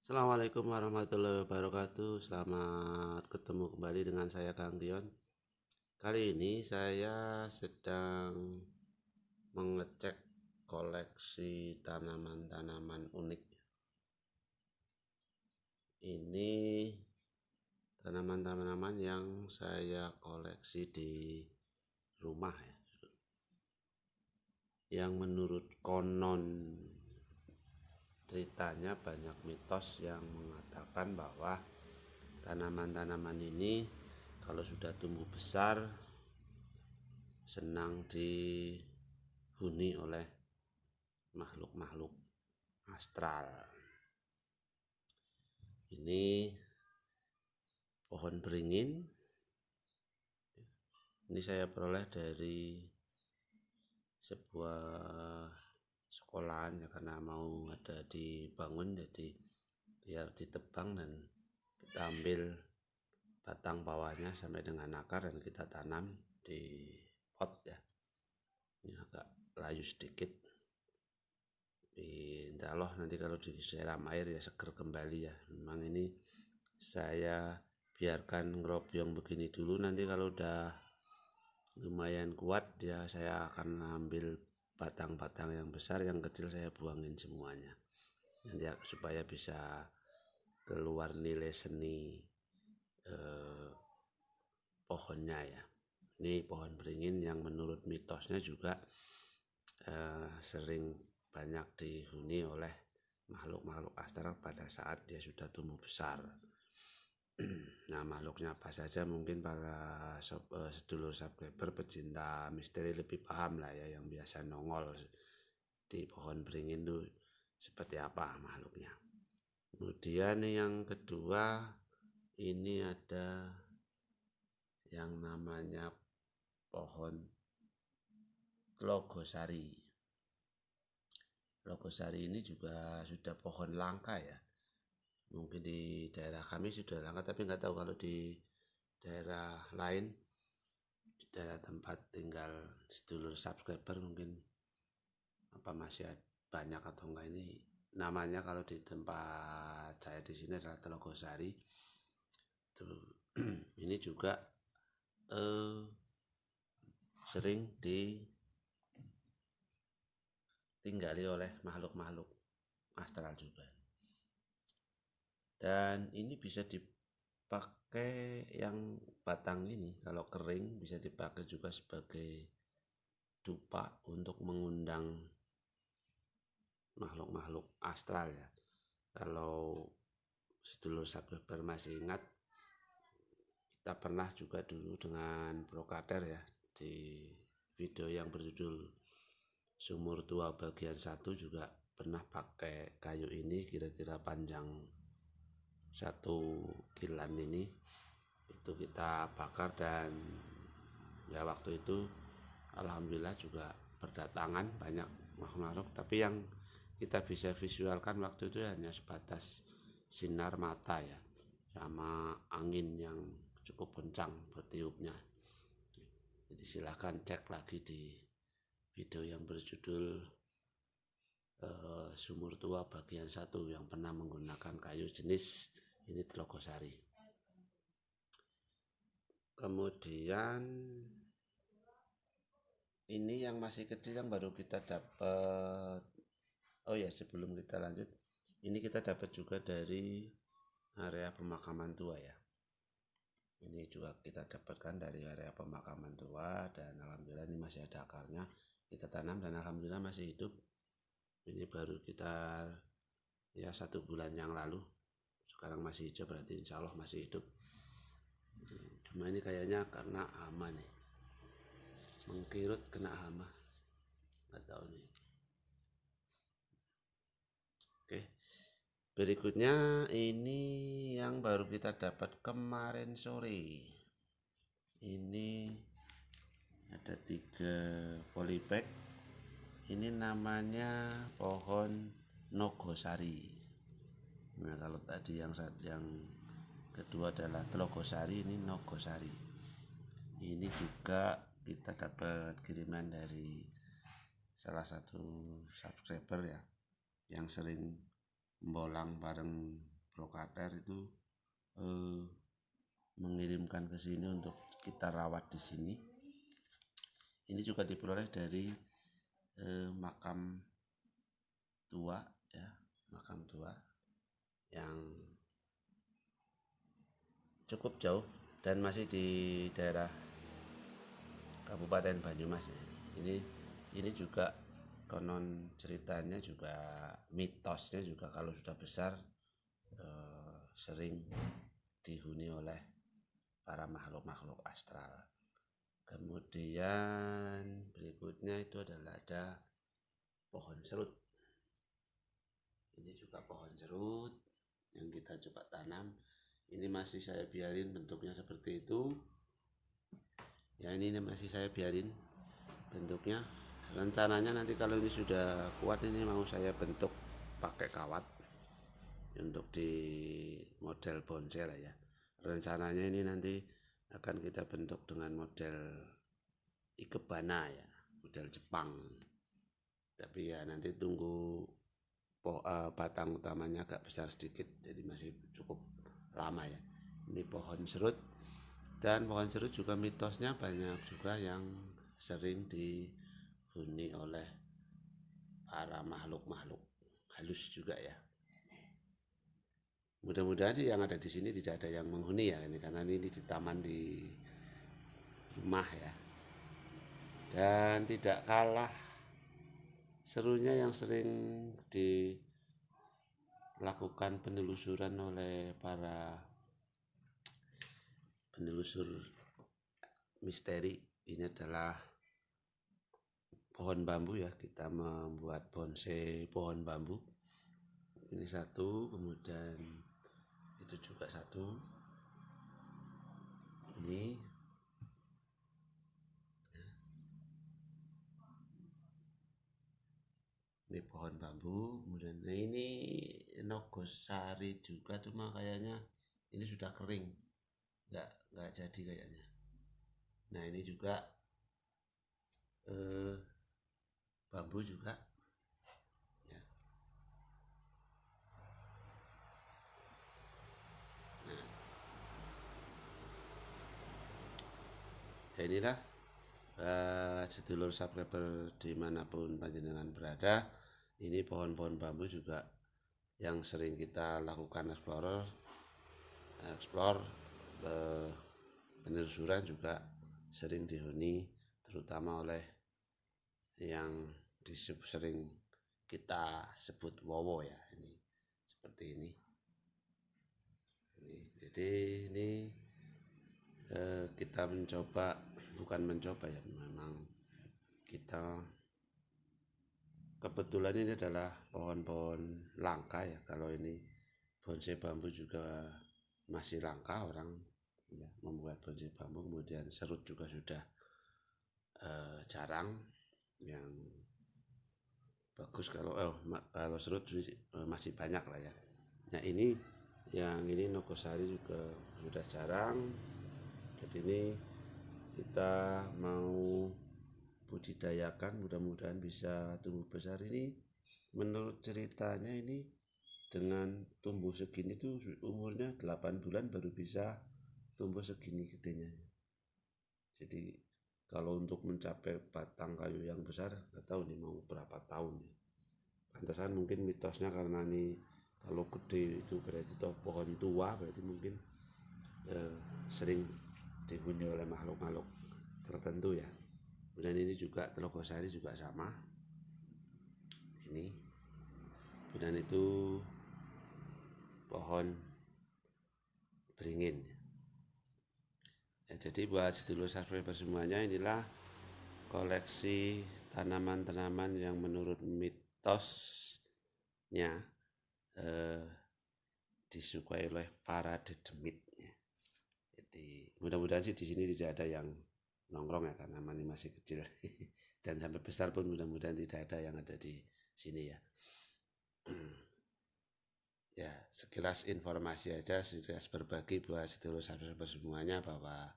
Assalamualaikum warahmatullahi wabarakatuh. Selamat ketemu kembali dengan saya Kang Dion. Kali ini saya sedang mengecek koleksi tanaman-tanaman unik. Ini tanaman-tanaman yang saya koleksi di rumah ya. Yang menurut konon ceritanya banyak mitos yang mengatakan bahwa tanaman-tanaman ini kalau sudah tumbuh besar senang dihuni oleh makhluk-makhluk astral. Ini pohon beringin. Ini saya peroleh dari sebuah sekolahan ya, karena mau ada dibangun, jadi biar ditebang dan kita ambil batang bawahnya sampai dengan akar dan kita tanam di pot ya. Ini agak layu sedikit, insya Allah nanti kalau disiram air ya seger kembali ya. Memang ini saya biarkan ngerobyong begini dulu, nanti kalau udah lumayan kuat ya saya akan ambil batang-batang yang besar, yang kecil saya buangin semuanya nanti ya, supaya bisa keluar nilai seni pohonnya ya. Ini pohon beringin yang menurut mitosnya juga sering banyak dihuni oleh makhluk-makhluk astral pada saat dia sudah tumbuh besar. Nah, makhluknya apa saja mungkin para sedulur subscriber pecinta misteri lebih paham lah ya, yang biasa nongol di pohon beringin itu seperti apa makhluknya. Kemudian yang kedua, ini ada yang namanya pohon Tlogosari. Tlogosari ini juga sudah pohon langka ya. Mungkin di daerah kami sudah langka, tapi nggak tahu kalau di daerah lain, di daerah tempat tinggal sedulur subscriber mungkin apa masih banyak atau enggak. Ini namanya kalau di tempat saya di sini adalah Tlogosari. Ini juga sering ditinggali oleh makhluk-makhluk astral juga. Dan ini bisa dipakai, yang batang ini kalau kering bisa dipakai juga sebagai dupa untuk mengundang makhluk-makhluk astral ya. Kalau sedulur subscriber masih ingat, kita pernah juga dulu dengan Prokader ya, di video yang berjudul Sumur Tua bagian 1 juga pernah pakai kayu ini, kira-kira panjang 1 kilan ini, itu kita bakar dan ya waktu itu alhamdulillah juga berdatangan banyak makhluk, tapi yang kita bisa visualkan waktu itu hanya sebatas sinar mata ya, sama angin yang cukup kencang bertiupnya. Jadi silahkan cek lagi di video yang berjudul Sumur Tua bagian 1 yang pernah menggunakan kayu jenis ini Tlogosari. Kemudian ini yang masih kecil yang baru kita dapat. Oh ya, sebelum kita lanjut, ini kita dapat juga dari area pemakaman tua ya. Ini juga kita dapatkan dari area pemakaman tua dan alhamdulillah ini masih ada akarnya. Kita tanam dan alhamdulillah masih hidup. Ini baru kita ya 1 bulan yang lalu. Sekarang masih hijau, berarti insya Allah masih hidup. Cuma ini kayaknya karena hama nih, mengkirut kena hama, nggak tahu nih. Oke, berikutnya ini yang baru kita dapat kemarin sore. Ini ada 3 polybag. Ini namanya pohon Nogosari. Nah, kalau tadi yang kedua adalah Tlogosari, ini Nogosari. Ini juga kita dapat kiriman dari salah satu subscriber ya, yang sering bolang bareng Prokater itu mengirimkan ke sini untuk kita rawat di sini. Ini juga diperoleh dari makam tua ya, makam tua yang cukup jauh dan masih di daerah Kabupaten Banyumas ya. Ini juga konon ceritanya juga mitosnya juga kalau sudah besar sering dihuni oleh para makhluk-makhluk astral. Kemudian berikutnya itu adalah ada pohon serut. Ini juga pohon serut yang kita coba tanam. Ini masih saya biarin bentuknya seperti itu. Ya, ini masih saya biarin bentuknya. Rencananya nanti kalau ini sudah kuat, ini mau saya bentuk pakai kawat untuk di model bonsai lah ya. Rencananya ini nanti akan kita bentuk dengan model ikebana ya, model Jepang. Tapi ya nanti tunggu batang utamanya agak besar sedikit, jadi masih cukup lama ya. Ini pohon serut, dan pohon serut juga mitosnya banyak juga yang sering dihuni oleh para makhluk-makhluk halus juga ya. Mudah-mudahan sih yang ada di sini tidak ada yang menghuni ya, ini karena ini di taman di rumah ya. Dan tidak kalah serunya yang sering dilakukan penelusuran oleh para penelusur misteri, ini adalah pohon bambu ya. Kita membuat bonsai pohon bambu. Ini satu, kemudian itu juga satu. Ini pohon bambu. Kemudian ini nogosari juga, cuma kayaknya ini sudah kering, nggak jadi kayaknya. Nah ini juga bambu juga ya. Nah ya inilah sedulur subscriber dimanapun panjenengan berada, ini pohon-pohon bambu juga yang sering kita lakukan explore penelusuran, juga sering dihuni terutama oleh yang sering kita sebut wowo ya. Ini seperti ini. Jadi ini kita bukan mencoba ya, memang kita kebetulan ini adalah pohon-pohon langka ya. Kalau ini bonsai bambu juga masih langka orang ya, membuat bonsai bambu. Kemudian serut juga sudah jarang yang bagus. Kalau serut masih banyak lah ya. Nah ini nogosari juga sudah jarang. Jadi ini kita mau budidayakan, mudah-mudahan bisa tumbuh besar. Ini menurut ceritanya ini dengan tumbuh segini tuh umurnya 8 bulan baru bisa tumbuh segini gedenya. Jadi kalau untuk mencapai batang kayu yang besar, nggak tahu nih mau berapa tahun. Pantasan mungkin mitosnya karena ini kalau gede itu berarti toh pohon tua, berarti mungkin sering dihuni oleh makhluk-makhluk tertentu ya. Kemudian ini juga telogosari juga sama. Ini kemudian itu pohon beringin. Ya, jadi buat sedulur subscriber semuanya, inilah koleksi tanaman-tanaman yang menurut mitosnya disukai oleh para dedemit. Jadi mudah-mudahan sih di sini tidak ada yang nongkrong ya, karena ini masih kecil. Dan sampai besar pun mudah-mudahan tidak ada yang ada di sini ya. Ya sekilas informasi aja, sekilas berbagi buat sedulur subscriber semuanya bahwa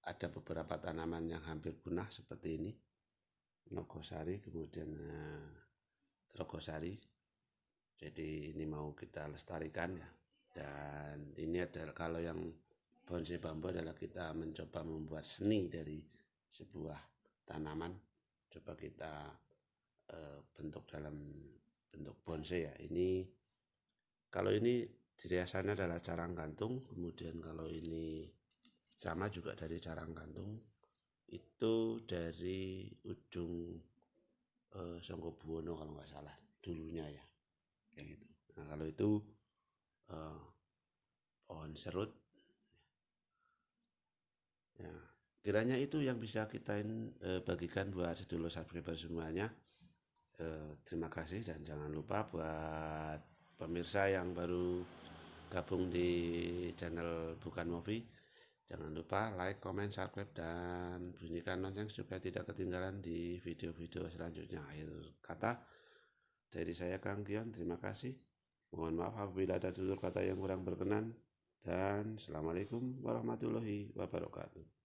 ada beberapa tanaman yang hampir punah seperti ini, nogosari, kemudian telogosari Jadi ini mau kita lestarikan ya. Dan ini adalah kalau yang bonsai bambu adalah kita mencoba membuat seni dari sebuah tanaman. Coba kita bentuk dalam bentuk bonsai ya. Ini kalau ini hiasannya adalah carang gantung, kemudian kalau ini sama juga dari carang gantung, itu dari ujung Songgobuwono kalau nggak salah dulunya ya, kayak gitu. Nah kalau itu pohon serut ya, kiranya itu yang bisa kita bagikan buat sedulur subscriber semuanya. Terima kasih dan jangan lupa buat pemirsa yang baru gabung di channel Bukan Mobi, jangan lupa like, comment, subscribe, dan bunyikan lonceng supaya tidak ketinggalan di video-video selanjutnya. Akhir kata dari saya Kang Gion, terima kasih. Mohon maaf apabila ada tutur kata yang kurang berkenan, dan Assalamualaikum warahmatullahi wabarakatuh.